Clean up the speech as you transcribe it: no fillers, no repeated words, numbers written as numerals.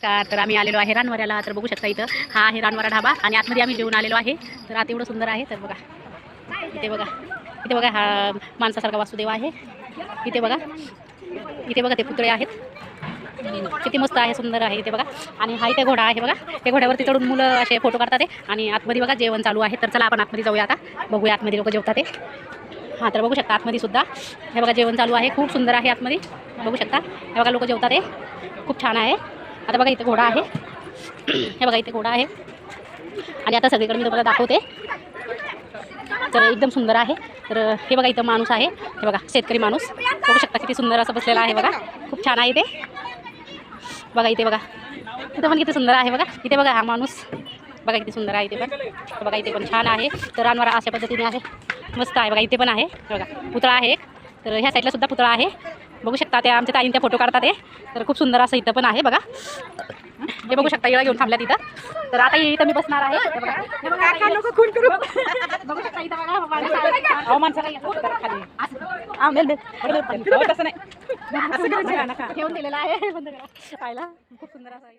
तर आम्ही आलेलो आहे रानवाऱ्याला. तर बघू शकता इथं हा आहे रानवारा ढाबा आणि आतमध्ये आम्ही जेवून आलेलो आहे. तर आत एवढं सुंदर आहे. तर बघा इथे बघा हा माणसासारखा वासुदेव आहे. इथे बघा ते पुतळे आहेत. किती मस्त आहे, सुंदर आहे इथे बघा. आणि हा इथे घोडा आहे बघा. त्या घोड्यावरती चढून मुलं असे फोटो काढतात आहे. आणि आतमध्ये बघा जेवण चालू आहे. तर चला आपण आतमध्ये जाऊया आता, बघूया आतमध्ये लोक जेवतात ते. हां, तर बघू शकता आतमध्ये सुद्धा हे बघा जेवण चालू आहे. खूप सुंदर आहे आतमध्ये, बघू शकता. हे बघा लोक जेवतात आहे, खूप छान आहे. आता बघा इथे घोडा आहे. हे बघा इथे घोडा आहे. आणि आता सगळीकडे मी तुम्हाला दाखवते. तर एकदम सुंदर आहे. तर हे बघा इथं माणूस आहे. हे बघा शेतकरी माणूस, बघू शकता किती सुंदर असं बसलेला आहे बघा. खूप छान आहे ते. बघा इथे बघा, इथं पण किती सुंदर आहे बघा. इथे बघा हा माणूस बघा किती सुंदर आहे इथे पण. तर बघा इथे पण छान आहे. तर रानवारा अशा पद्धतीने आहे, मस्त आहे बघा. इथे पण आहे बघा पुतळा आहे एक. तर ह्या साईडला सुद्धा पुतळा आहे, बघू शकता. त्या आमच्या ताईंच्या फोटो काढतात आहे. तर खूप सुंदर असं इथं पण आहे बघा. हे बघू शकता येळा घेऊन थांबल्या तिथं. तर आता इथं मी बसणार आहे. हे बघा बघू शकता इथं बघा माणसाला खाली ठेवून दिलेला आहे. बंद करा पाहिला, खूप सुंदर असं आहे.